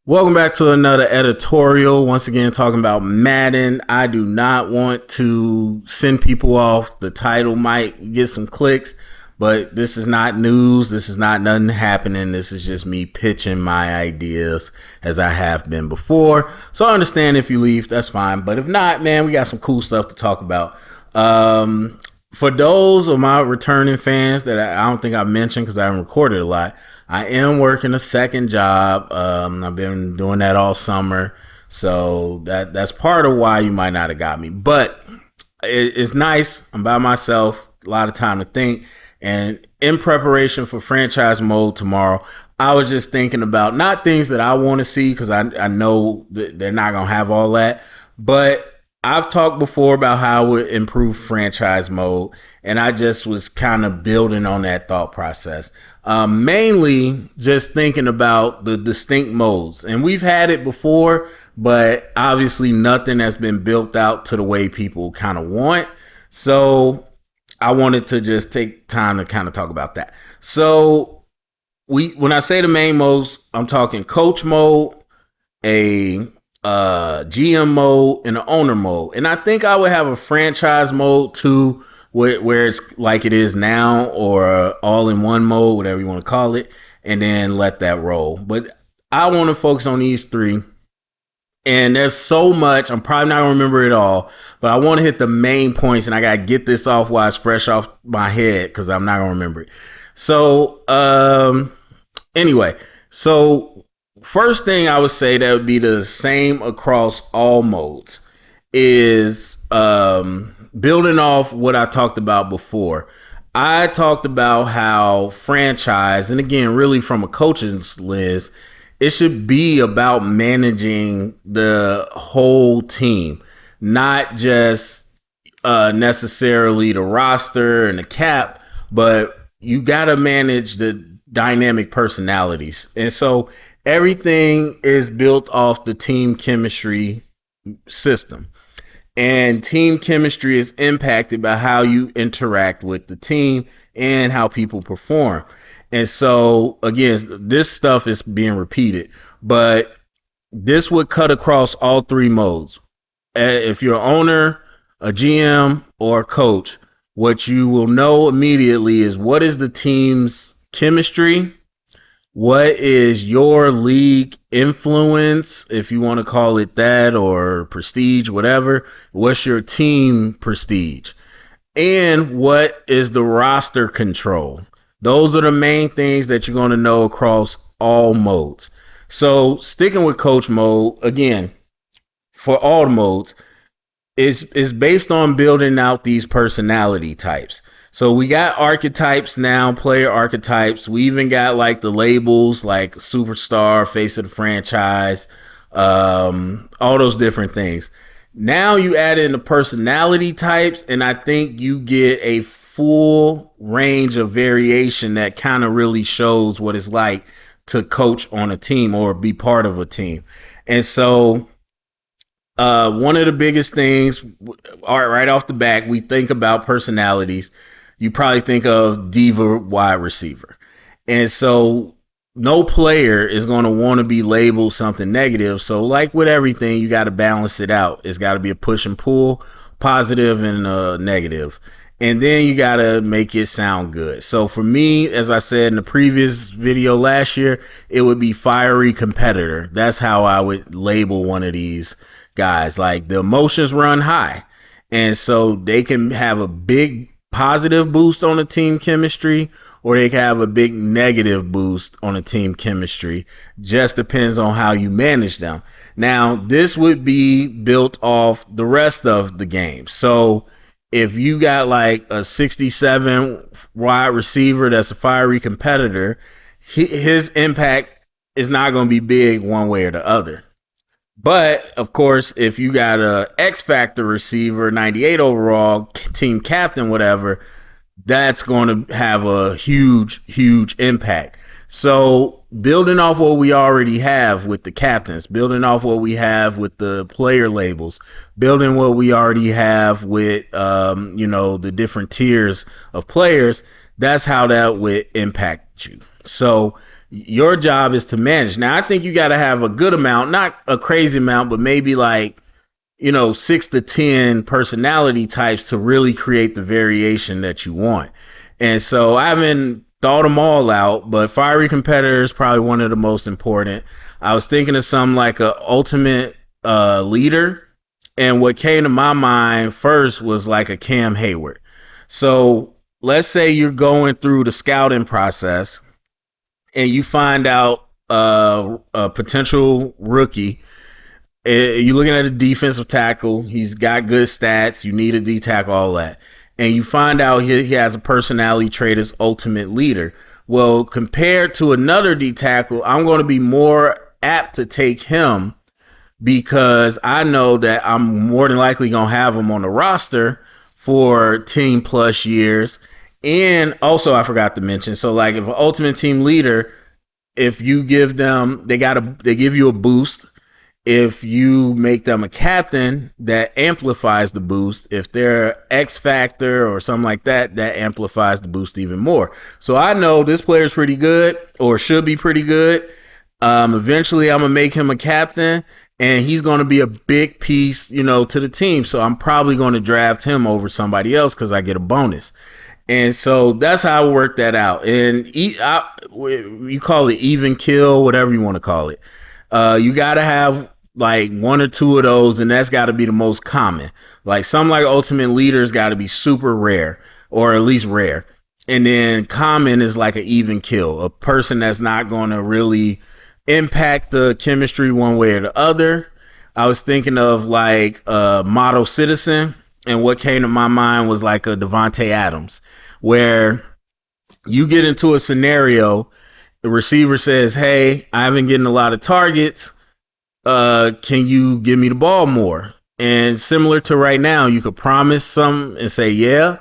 Welcome back to another editorial. Once again, talking about Madden. I do not want to send people off. The title might get some clicks, but this is not news. This is not nothing happening. This is just me pitching my ideas as I have been before. So I understand if you leave, that's fine. But if not, man, we got some cool stuff to talk about. For those of my returning fans that I don't think I mentioned because I haven't recorded a lot, I am working a second job. I've been doing that all summer, so that's part of why you might not have got me. But it's nice. I'm by myself, a lot of time to think, and in preparation for franchise mode tomorrow, I was just thinking about not things that I want to see because I know that they're not gonna have all that, but I've talked before about how I would improve franchise mode, and I just was kind of building on that thought process. Mainly just thinking about the distinct modes, and we've had it before, but obviously nothing has been built out to the way people kind of want. So I wanted to just take time to kind of talk about that. So when I say the main modes, I'm talking coach mode, a GM mode, and an owner mode. And I think I would have a franchise mode too, where it's like it is now, or all in one mode, whatever you want to call it, and then let that roll. But I want to focus on these three. And there's so much, I'm probably not going to remember it all, but I want to hit the main points, and I got to get this off while it's fresh off my head because I'm not going to remember it. So, anyway, so first thing I would say that would be the same across all modes is building off what I talked about before. I talked about how franchise, and again, really from a coach's lens, it should be about managing the whole team, not just necessarily the roster and the cap, but you got to manage the dynamic personalities. And so everything is built off the team chemistry system. And team chemistry is impacted by how you interact with the team and how people perform. And so, again, this stuff is being repeated, but this would cut across all three modes. If you're an owner, a GM, or a coach, what you will know immediately is what is the team's chemistry, what is your league influence, if you want to call it that, or prestige, whatever. What's your team prestige? And what is the roster control? Those are the main things that you're going to know across all modes. So sticking with coach mode, again, for all modes, is based on building out these personality types. So we got archetypes now, player archetypes. We even got like the labels like superstar, face of the franchise, all those different things. Now you add in the personality types, and I think you get a full range of variation that kind of really shows what it's like to coach on a team or be part of a team. And so one of the biggest things, right off the back, we think about personalities. You probably think of diva wide receiver. And so no player is going to want to be labeled something negative. So like with everything, you got to balance it out. It's got to be a push and pull, positive and negative. And then you got to make it sound good. So for me, as I said in the previous video last year, it would be fiery competitor. That's how I would label one of these guys. Like the emotions run high. And so they can have a big positive boost on the team chemistry, or they can have a big negative boost on the team chemistry. Just depends on how you manage them. Now, this would be built off the rest of the game. So if you got like a 67 wide receiver that's a fiery competitor, his impact is not going to be big one way or the other. But of course, if you got a X Factor receiver, 98 overall, team captain, whatever, that's going to have a huge impact. So building off what we already have with the captains, building off what we have with the player labels, building what we already have with the different tiers of players, that's how that would impact you. So Your job is to manage. Now, I think you got to have a good amount, not a crazy amount, but maybe like 6 to 10 personality types to really create the variation that you want. And so I haven't thought them all out, but fiery competitor is probably one of the most important. I was thinking of something like a ultimate leader, and what came to my mind first was like a Cam Hayward. So let's say you're going through the scouting process and you find out a potential rookie. You're looking at a defensive tackle. He's got good stats. You need a D tackle, all that. And you find out he has a personality trait as ultimate leader. Well, compared to another D tackle, I'm going to be more apt to take him because I know that I'm more than likely going to have him on the roster for 10 plus years. And also, I forgot to mention, so like if an ultimate team leader, if you give them, they give you a boost. If you make them a captain, that amplifies the boost. If they're X Factor or something like that, that amplifies the boost even more. So I know this player is pretty good or should be pretty good. Eventually, I'm going to make him a captain, and he's going to be a big piece, to the team. So I'm probably going to draft him over somebody else because I get a bonus. And so that's how I work that out. And you call it even kill, whatever you want to call it. You got to have like one or two of those, and that's got to be the most common. Like some like ultimate leaders got to be super rare, or at least rare. And then common is like an even kill, a person that's not going to really impact the chemistry one way or the other. I was thinking of like a model citizen, and what came to my mind was like a Devontae Adams, where you get into a scenario, the receiver says, "Hey, I've been getting a lot of targets. Can you give me the ball more?" And similar to right now, you could promise some and say yeah,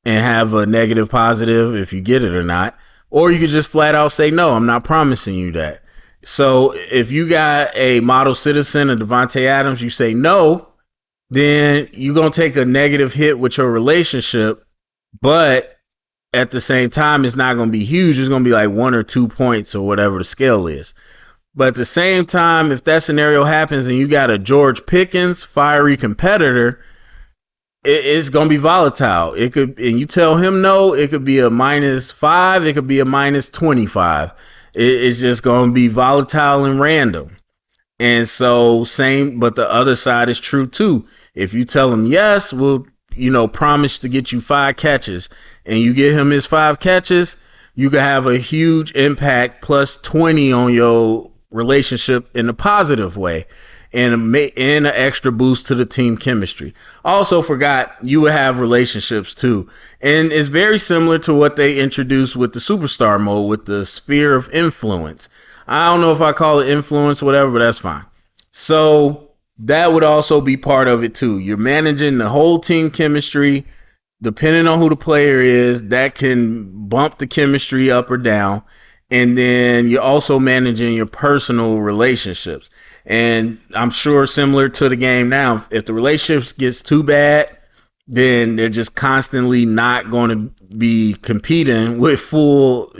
and have a negative positive if you get it or not. Or you could just flat out say no, I'm not promising you that. So if you got a model citizen, a Devontae Adams, you say no, then you're going to take a negative hit with your relationship, but at the same time, it's not going to be huge. It's going to be like 1 or 2 points or whatever the scale is. But at the same time, if that scenario happens and you got a George Pickens fiery competitor, it's going to be volatile. It could, and you tell him no, it could be a -5, it could be a -25. It's just going to be volatile and random. And so but the other side is true too. If you tell him yes, we'll, promise to get you 5 catches, and you get him his 5 catches, you can have a huge impact plus 20 on your relationship in a positive way, and an extra boost to the team chemistry. Also forgot you would have relationships too. And it's very similar to what they introduced with the superstar mode with the sphere of influence. I don't know if I call it influence, whatever, but that's fine. So that would also be part of it too. You're managing the whole team chemistry. Depending on who the player is, that can bump the chemistry up or down. And then you're also managing your personal relationships. And I'm sure similar to the game now, if the relationships gets too bad, then they're just constantly not going to be competing with full,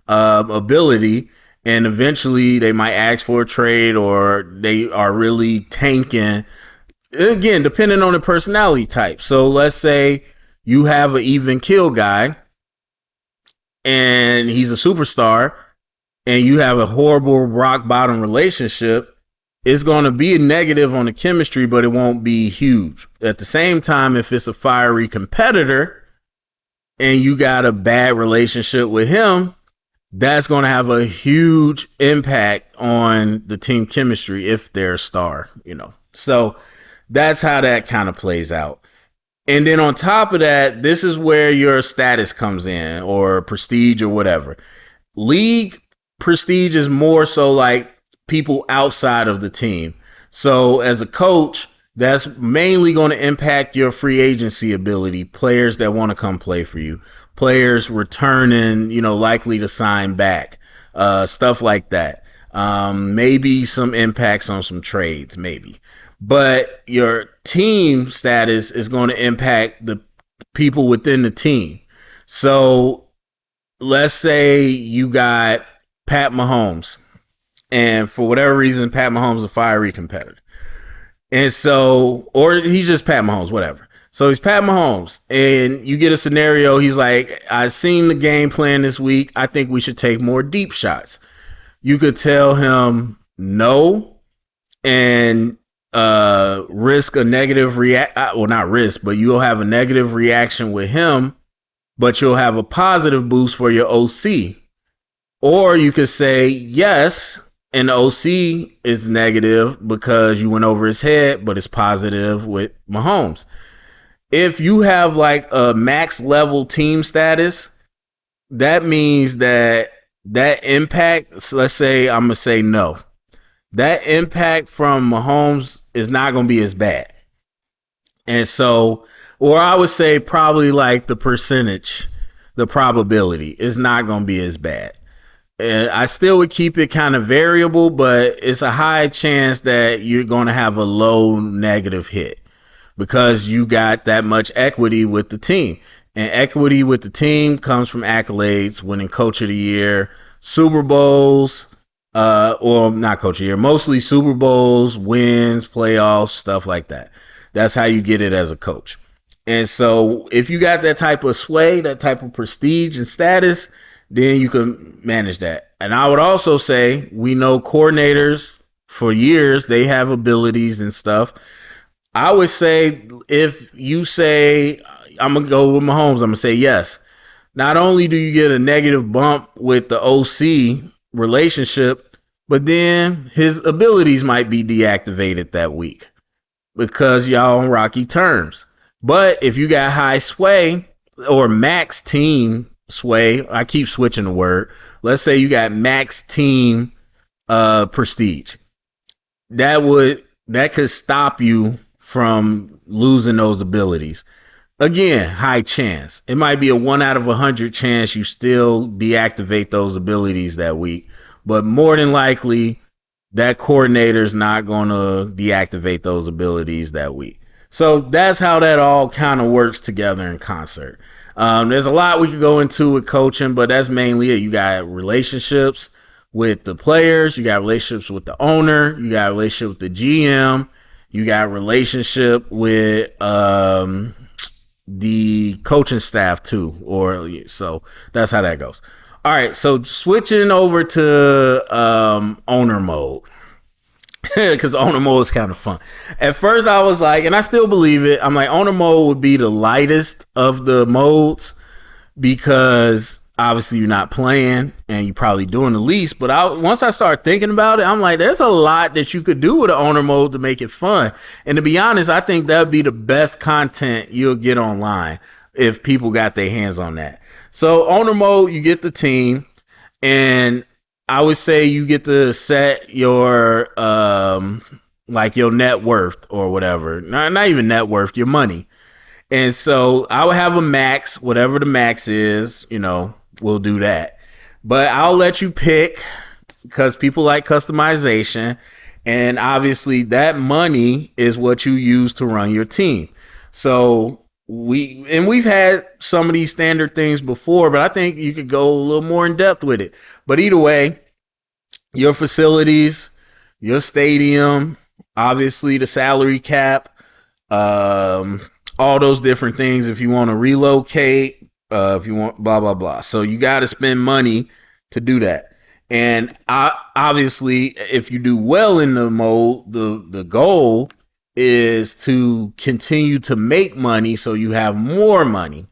ability. And eventually they might ask for a trade, or they are really tanking. Again, depending on the personality type. So let's say you have an even kill guy and he's a superstar, and you have a horrible rock bottom relationship. It's going to be a negative on the chemistry, but it won't be huge. At the same time, if it's a fiery competitor and you got a bad relationship with him, that's going to have a huge impact on the team chemistry if they're a star, So that's how that kind of plays out. And then on top of that, this is where your status comes in, or prestige or whatever. League prestige is more so like people outside of the team. So as a coach, that's mainly going to impact your free agency ability, players that want to come play for you, players returning, likely to sign back, stuff like that. Maybe some impacts on some trades, maybe. But your team status is going to impact the people within the team. So let's say you got Pat Mahomes. And for whatever reason, Pat Mahomes is a fiery competitor. And so, or he's just Pat Mahomes, whatever. So he's Pat Mahomes, and you get a scenario. He's like, I've seen the game plan this week. I think we should take more deep shots. You could tell him no and risk a negative react. Well, not risk, but you'll have a negative reaction with him, but you'll have a positive boost for your OC. Or you could say yes, and the OC is negative because you went over his head, but it's positive with Mahomes. If you have like a max level team status, that means that impact, so let's say I'm going to say no. That impact from Mahomes is not going to be as bad. And so, or I would say probably like the percentage, the probability is not going to be as bad. And I still would keep it kind of variable, but it's a high chance that you're going to have a low negative hit because you got that much equity with the team. And equity with the team comes from accolades, winning Coach of the Year, Super Bowls, or not Coach of the Year, mostly Super Bowls, wins, playoffs, stuff like that. That's how you get it as a coach. And so if you got that type of sway, that type of prestige and status, then you can manage that. And I would also say, we know coordinators for years, they have abilities and stuff. I would say if you say, I'm going to go with Mahomes, I'm going to say yes. Not only do you get a negative bump with the OC relationship, but then his abilities might be deactivated that week because y'all on rocky terms. But if you got high sway or max team sway, I keep switching the word. Let's say you got max team prestige. That could stop you from losing those abilities. Again, high chance. It might be a 1 out of 100 chance you still deactivate those abilities that week, but more than likely that coordinator is not going to deactivate those abilities that week. So that's how that all kind of works together in concert. There's a lot we could go into with coaching, but that's mainly it. You got relationships with the players, you got relationships with the owner, you got relationship with the GM, you got relationship with the coaching staff too, or so that's how that goes. All right, so switching over to owner mode, because owner mode is kind of fun. At first I was like, and I still believe it, I'm like, owner mode would be the lightest of the modes because obviously you're not playing and you're probably doing the least. But once I start thinking about it, I'm like, there's a lot that you could do with an owner mode to make it fun. And to be honest, I think that would be the best content you'll get online if people got their hands on that. So owner mode, you get the team, and I would say you get to set your like your net worth or whatever. Not even net worth, your money. And so I would have a max, whatever the max is, we'll do that. But I'll let you pick because people like customization. And obviously that money is what you use to run your team. So we've had some of these standard things before, but I think you could go a little more in depth with it. But either way, your facilities, your stadium, obviously the salary cap, all those different things. If you want to relocate, if you want blah, blah, blah. So you got to spend money to do that. And obviously, if you do well in the mode, the goal is to continue to make money so you have more money.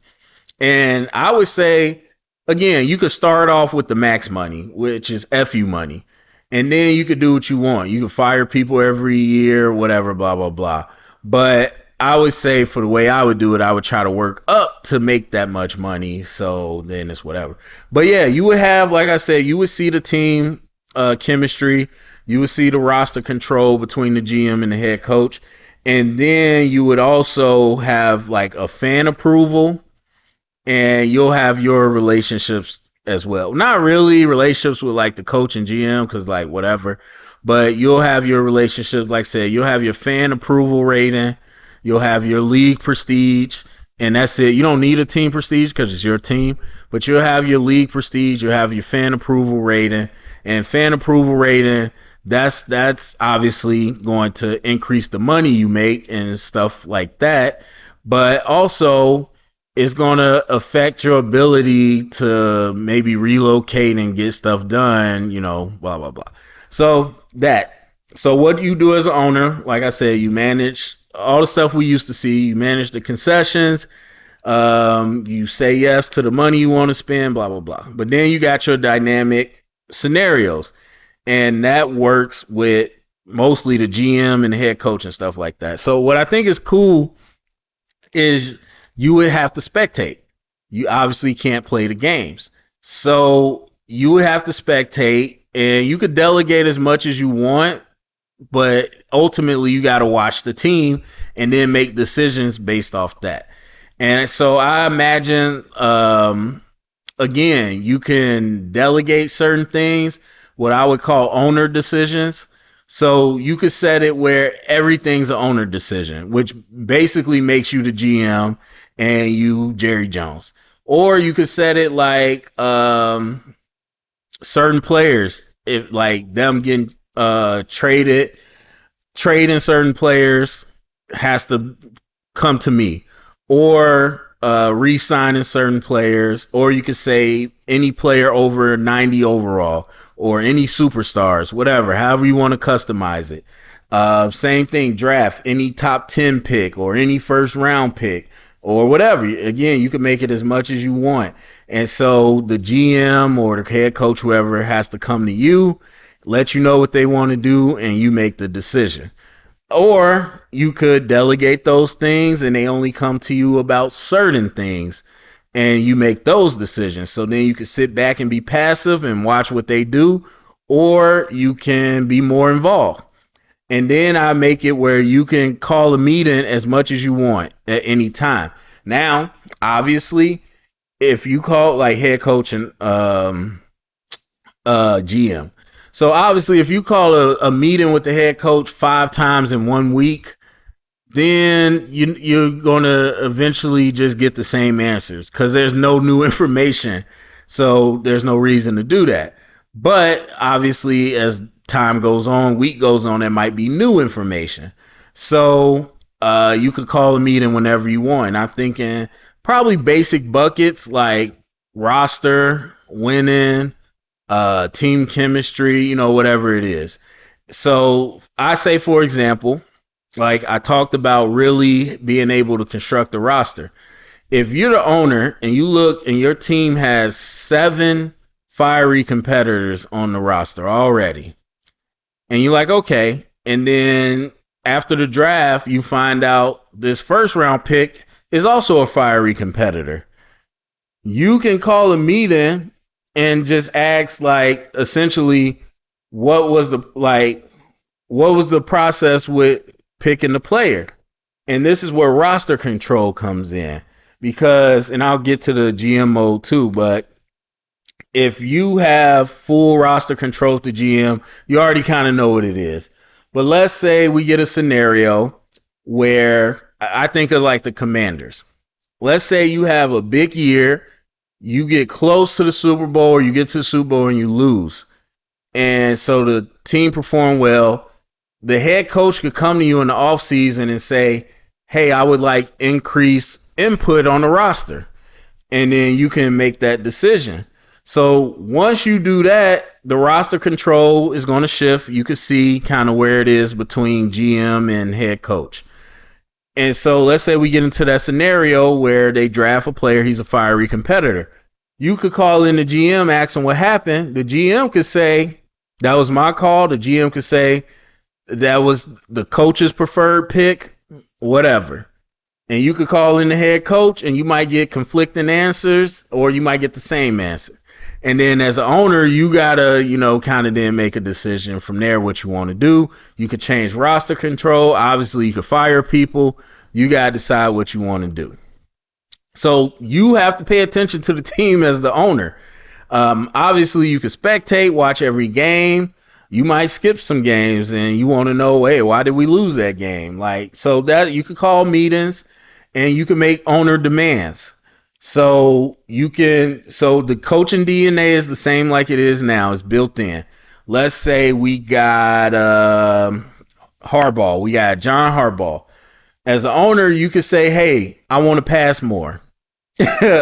And I would say, again, you could start off with the max money, which is FU money. And then you could do what you want. You can fire people every year, whatever, blah, blah, blah. But I would say for the way I would do it, I would try to work up to make that much money. So then it's whatever. But yeah, you would have, like I said, you would see the team chemistry. You would see the roster control between the GM and the head coach. And then you would also have like a fan approval, and you'll have your relationships as well. Not really relationships with like the coach and GM, because like whatever. But you'll have your relationships, like I said, you'll have your fan approval rating. You'll have your league prestige, and that's it. You don't need a team prestige because it's your team, but you'll have your league prestige. You'll have your fan approval rating, And fan approval rating, that's obviously going to increase the money you make and stuff like that. But also, it's going to affect your ability to maybe relocate and get stuff done, blah, blah, blah. So that. So what you do as an owner, like I said, you manage all the stuff we used to see. You manage the concessions. You say yes to the money you want to spend, blah, blah, blah. But then you got your dynamic scenarios. And that works with mostly the GM and the head coach and stuff like that. So what I think is cool is you would have to spectate. You obviously can't play the games. So you would have to spectate, and you could delegate as much as you want, but ultimately you got to watch the team and then make decisions based off that. And so I imagine, again, you can delegate certain things, what I would call owner decisions. So you could set it where everything's an owner decision, which basically makes you the GM and you Jerry Jones. Or you could set it like certain players, if like them getting trading certain players has to come to me, or re-signing certain players, or you could say any player over 90 overall, or any superstars, whatever, however you want to customize it. Same thing, draft any top 10 pick or any first round pick or whatever. Again, you can make it as much as you want. And so the GM or the head coach, whoever, has to come to you, let you know what they want to do, and you make the decision. Or you could delegate those things and they only come to you about certain things and you make those decisions. So then you can sit back and be passive and watch what they do, or you can be more involved. And then I make it where you can call a meeting as much as you want at any time. Now, obviously, if you call like head coach and GM. So obviously, if you call a meeting with the head coach 5 times in 1 week, then you're going to eventually just get the same answers because there's no new information. So there's no reason to do that. But obviously, as time goes on, week goes on, there might be new information. So you could call a meeting whenever you want. And I'm thinking probably basic buckets like roster, winning, team chemistry, whatever it is. So I say, for example, like I talked about really being able to construct a roster. If you're the owner and you look and your team has 7 fiery competitors on the roster already, and you're like, okay, and then after the draft, you find out this first round pick is also a fiery competitor. You can call a meeting and just ask, like, essentially, what was the process with picking the player? And this is where roster control comes in, because, and I'll get to the GM mode too, but if you have full roster control to GM, you already kind of know what it is. But let's say we get a scenario where I think of like the Commanders. Let's say you have a big year, you get close to the Super Bowl, or you get to the Super Bowl and you lose. And so the team performed well. The head coach could come to you in the offseason and say, hey, I would like increased input on the roster. And then you can make that decision. So once you do that, the roster control is going to shift. You can see kind of where it is between GM and head coach. And so let's say we get into that scenario where they draft a player, he's a fiery competitor. You could call in the GM, ask him what happened. The GM could say, that was my call. The GM could say, that was the coach's preferred pick, whatever. And you could call in the head coach and you might get conflicting answers, or you might get the same answer. And then as an owner, you got to, kind of then make a decision from there what you want to do. You could change roster control. Obviously, you could fire people. You got to decide what you want to do. So you have to pay attention to the team as the owner. Obviously, you could spectate, watch every game. You might skip some games and you want to know, hey, why did we lose that game? So that you could call meetings and you can make owner demands. So the coaching DNA is the same like it is now. It's built in. let's say we got Harbaugh. We got John Harbaugh. As an owner, you could say, hey, I want to pass more.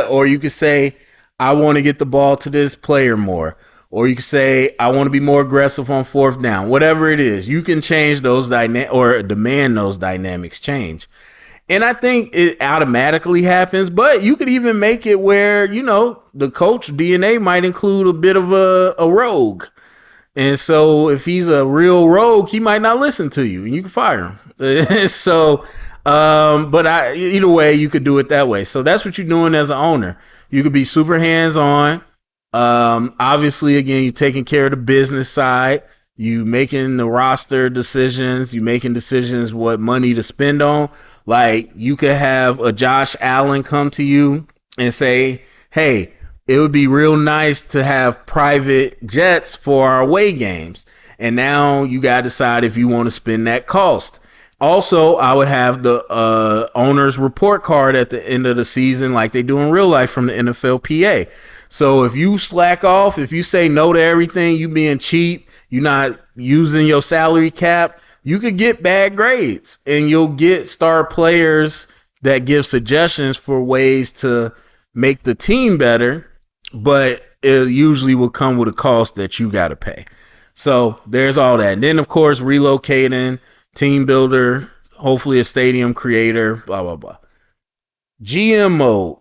Or you could say, I want to get the ball to this player more. Or you could say, I want to be more aggressive on fourth down. Whatever it is, you can change those or demand those dynamics change. And I think it automatically happens, but you could even make it where, the coach DNA might include a bit of a rogue. And so if he's a real rogue, he might not listen to you and you can fire him. So, but either way, you could do it that way. So that's what you're doing as an owner. You could be super hands on. Obviously, again, you're taking care of the business side. You making the roster decisions. You making decisions what money to spend on. Like you could have a Josh Allen come to you and say, hey, it would be real nice to have private jets for our away games. And now you got to decide if you want to spend that cost. Also, I would have the owner's report card at the end of the season like they do in real life from the NFLPA. So if you slack off, if you say no to everything, you being cheap, you're not using your salary cap, you could get bad grades. And you'll get star players that give suggestions for ways to make the team better, but it usually will come with a cost that you got to pay. So there's all that. And then, of course, relocating, team builder, hopefully a stadium creator, blah, blah, blah. GM mode.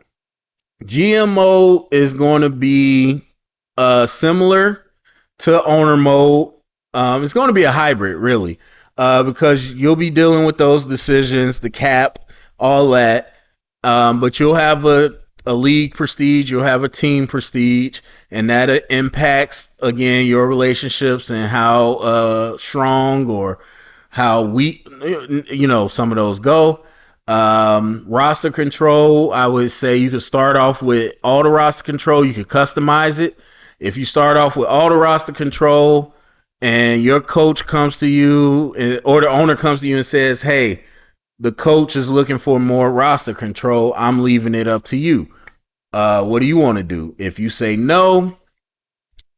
GM mode is going to be similar to owner mode. It's going to be a hybrid, really, because you'll be dealing with those decisions, the cap, all that. But you'll have a league prestige, you'll have a team prestige, and that impacts, again, your relationships and how strong or how weak, some of those go. Roster control, I would say you could start off with all the roster control. You could customize it. If you start off with all the roster control and your coach comes to you or the owner comes to you and says, hey, the coach is looking for more roster control, I'm leaving it up to you. What do you want to do? If you say no,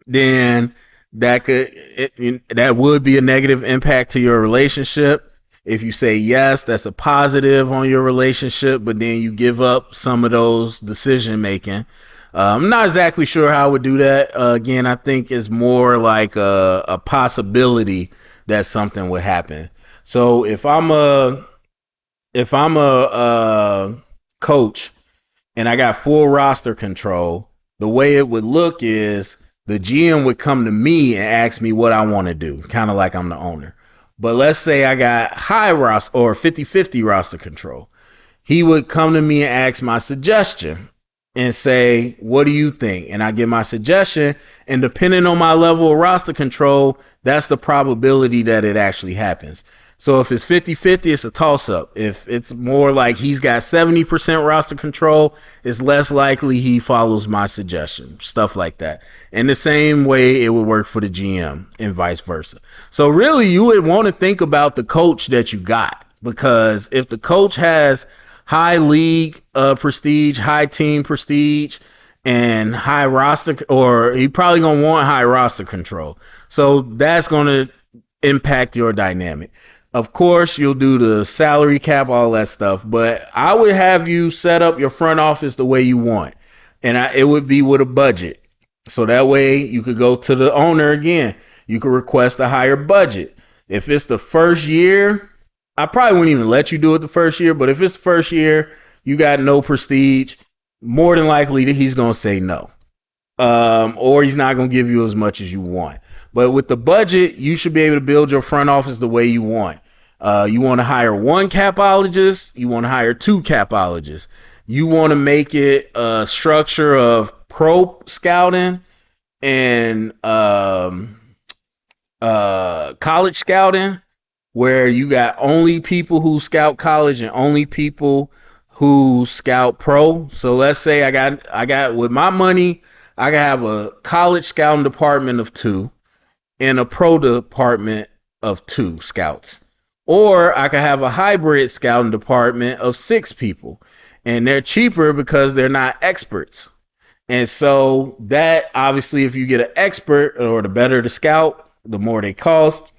then that would be a negative impact to your relationship. If you say yes, that's a positive on your relationship, but then you give up some of those decision making. I'm not exactly sure how I would do that. Again, I think it's more like a possibility that something would happen. So if I'm a coach and I got full roster control, the way it would look is the GM would come to me and ask me what I want to do, kind of like I'm the owner. But let's say I got high roster or 50-50 roster control. He would come to me and ask my suggestion and say, what do you think? And I give my suggestion, and depending on my level of roster control, that's the probability that it actually happens. So if it's 50-50, it's a toss-up. If it's more like he's got 70% roster control, it's less likely he follows my suggestion, stuff like that. And the same way it would work for the GM and vice versa. So really, you would want to think about the coach that you got, because if the coach has high league prestige, high team prestige, and high roster, or he probably going to want high roster control. So that's going to impact your dynamic. Of course, you'll do the salary cap, all that stuff, but I would have you set up your front office the way you want. And it would be with a budget. So that way you could go to the owner again. You could request a higher budget. If it's the first year, I probably wouldn't even let you do it the first year, but if it's the first year, you got no prestige, more than likely that he's going to say no. Or he's not going to give you as much as you want. But with the budget, you should be able to build your front office the way you want. You want to hire one capologist, you want to hire two capologists. You want to make it a structure of pro scouting and college scouting, where you got only people who scout college and only people who scout pro. So let's say I got with my money, I can have a college scouting department of 2 and a pro department of 2 scouts. Or I could have a hybrid scouting department of 6 people. And they're cheaper because they're not experts. And so that, obviously, if you get an expert, or the better the scout, the more they cost,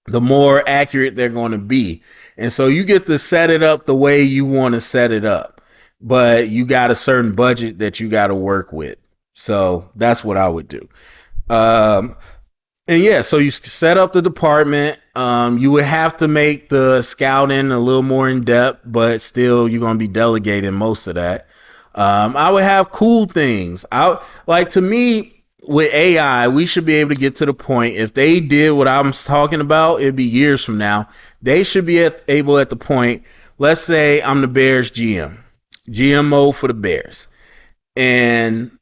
the more accurate they're going to be. And so you get to set it up the way you want to set it up. But you got a certain budget that you got to work with. So that's what I would do. Um, and yeah, so you set up the department. You would have to make the scouting a little more in depth, but still you're gonna be delegating most of that. I would have cool things. I like to me with AI, we should be able to get to the point. If they did what I'm talking about, it'd be years from now. They should be able at the point. Let's say I'm the Bears GM, GMO for the Bears, and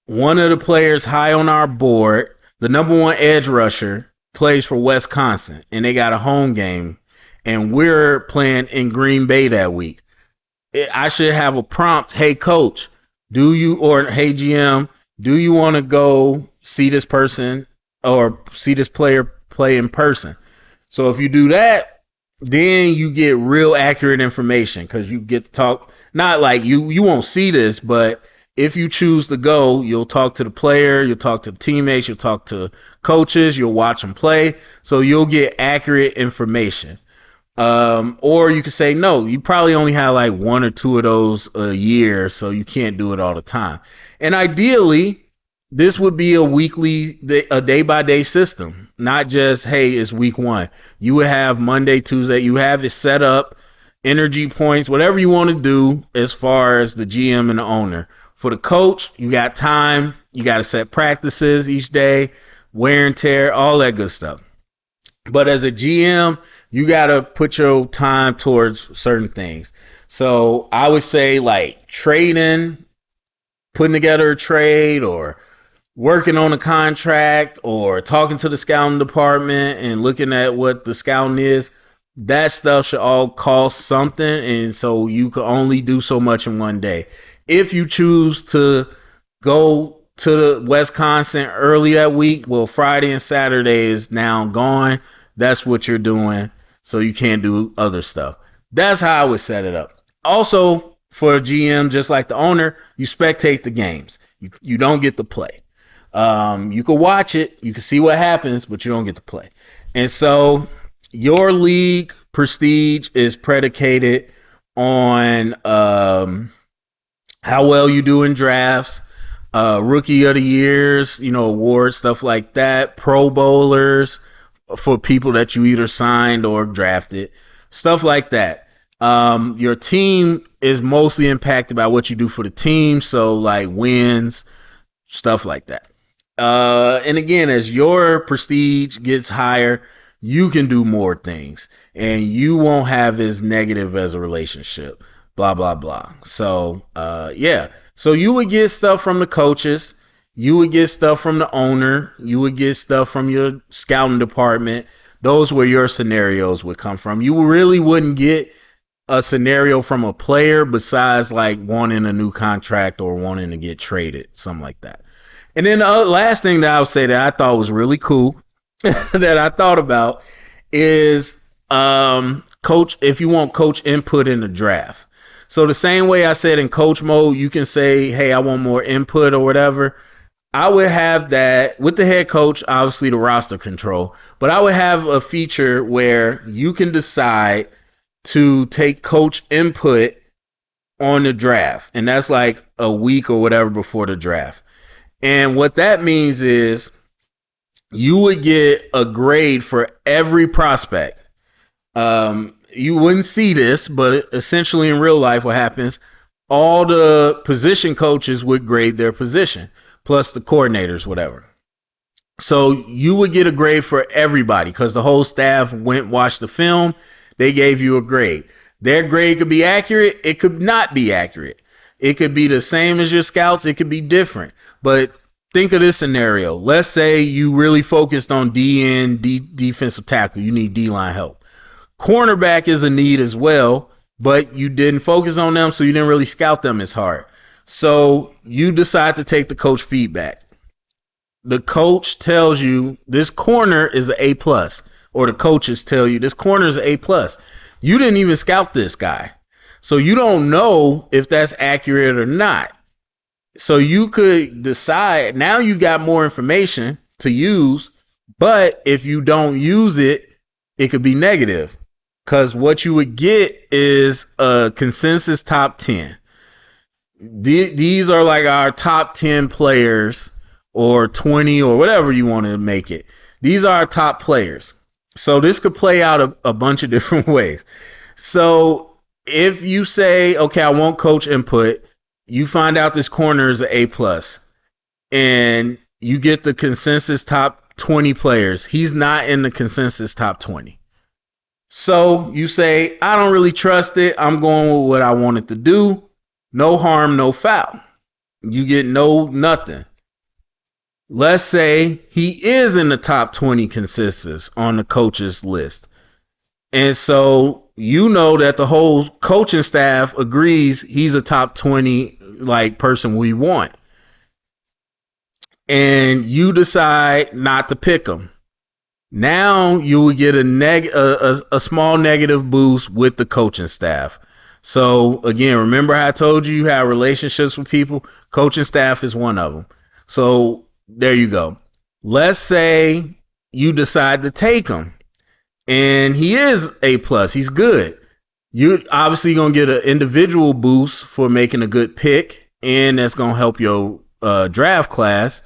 one of the players high on our board, the number one edge rusher, plays for Wisconsin, and they got a home game, and we're playing in Green Bay that week. I should have a prompt. Hey, coach, do you, or hey, GM, do you want to go see this person or see this player play in person? So if you do that, then you get real accurate information because you get to talk. Not like you won't see this, but if you choose to go, you'll talk to the player, you'll talk to the teammates, you'll talk to coaches, you'll watch them play, so you'll get accurate information. Or you could say no, you probably only have like one or two of those a year, so you can't do it all the time. And ideally, this would be a weekly, a day by day system, not just, hey, it's week one. You would have Monday, Tuesday, you have it set up, energy points, whatever you want to do as far as the GM and the owner. For the coach, you got time, you got to set practices each day, wear and tear, all that good stuff. But as a GM, you got to put your time towards certain things. So I would say like trading, putting together a trade, or working on a contract, or talking to the scouting department and looking at what the scouting is. That stuff should all cost something, and so you can only do so much in one day. If you choose to go to the Wisconsin early that week, well, Friday and Saturday is now gone. That's what you're doing, so you can't do other stuff. That's how I would set it up. Also, for a GM, just like the owner, you spectate the games. You don't get to play. You can watch it, you can see what happens, but you don't get to play. And so your league prestige is predicated on how well you do in drafts, rookie of the years, awards, stuff like that, pro bowlers for people that you either signed or drafted, stuff like that. Your team is mostly impacted by what you do for the team, so like wins, stuff like that. And again, as your prestige gets higher, you can do more things and you won't have as negative as a relationship, blah, blah, blah. So, yeah. So you would get stuff from the coaches. You would get stuff from the owner. You would get stuff from your scouting department. Those were your scenarios would come from. You really wouldn't get a scenario from a player besides like wanting a new contract or wanting to get traded, something like that. And then the last thing that I would say that I thought was really cool that I thought about is coach, if you want coach input in the draft. So the same way I said in coach mode, you can say, hey, I want more input or whatever. I would have that with the head coach, obviously the roster control, but I would have a feature where you can decide to take coach input on the draft. And that's like a week or whatever before the draft. And what that means is you would get a grade for every prospect. You wouldn't see this, but essentially in real life, what happens, all the position coaches would grade their position, plus the coordinators, whatever. So you would get a grade for everybody because the whole staff went watched the film. They gave you a grade. Their grade could be accurate. It could not be accurate. It could be the same as your scouts. It could be different. But think of this scenario. Let's say you really focused on DN, defensive tackle. You need D-line help. Cornerback is a need as well, but you didn't focus on them, so you didn't really scout them as hard. So you decide to take the coach feedback. The coach tells you this corner is an A+, or the coaches tell you this corner is an A+. You didn't even scout this guy. So you don't know if that's accurate or not. So you could decide, now you got more information to use. But if you don't use it, it could be negative. Because what you would get is a consensus top 10. These are like our top 10 players or 20 or whatever you want to make it. These are our top players. So this could play out a bunch of different ways. So if you say, okay, I want coach input, you find out this corner is an A plus, and you get the consensus top 20 players. He's not in the consensus top 20. So you say, I don't really trust it. I'm going with what I want it to do. No harm, no foul. You get nothing. Let's say he is in the top 20 consensus on the coaches list. And so you know that the whole coaching staff agrees he's a top 20 like person we want. And you decide not to pick him. Now you will get a small negative boost with the coaching staff. So again, remember how I told you have relationships with people? Coaching staff is one of them. So there you go. Let's say you decide to take him, and he is A plus. He's good. You're obviously gonna get an individual boost for making a good pick, and that's gonna help your draft class.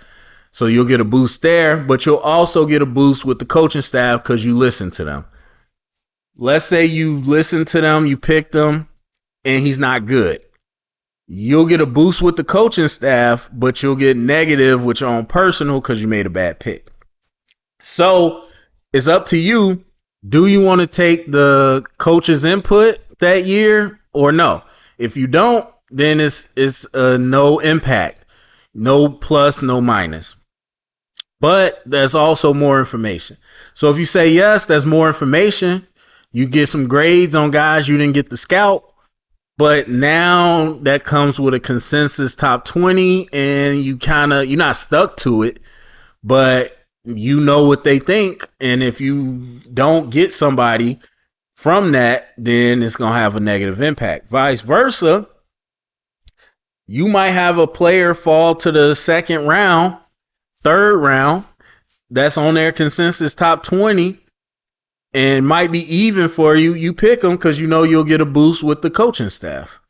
So you'll get a boost there, but you'll also get a boost with the coaching staff because you listen to them. Let's say you listen to them, you picked them, and he's not good. You'll get a boost with the coaching staff, but you'll get negative with your own personal because you made a bad pick. So it's up to you. Do you want to take the coach's input that year or no? If you don't, then it's no impact, no plus, no minus. But there's also more information. So if you say yes, there's more information. You get some grades on guys you didn't get to scout. But now that comes with a consensus top 20, and you're not stuck to it, but you know what they think. And if you don't get somebody from that, then it's going to have a negative impact. Vice versa, you might have a player fall to the second round, third round, that's on their consensus top 20, and might be even for you. You pick them because you know you'll get a boost with the coaching staff.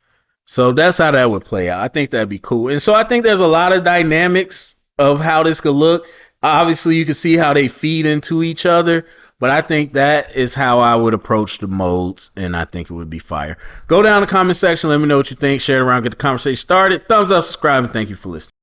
So that's how that would play out. I think that'd be cool. And so I think there's a lot of dynamics of how this could look. Obviously, you can see how they feed into each other, but I think that is how I would approach the modes, and I think it would be fire. Go down in the comment section. Let me know what you think. Share it around. Get the conversation started. Thumbs up, subscribe, and thank you for listening.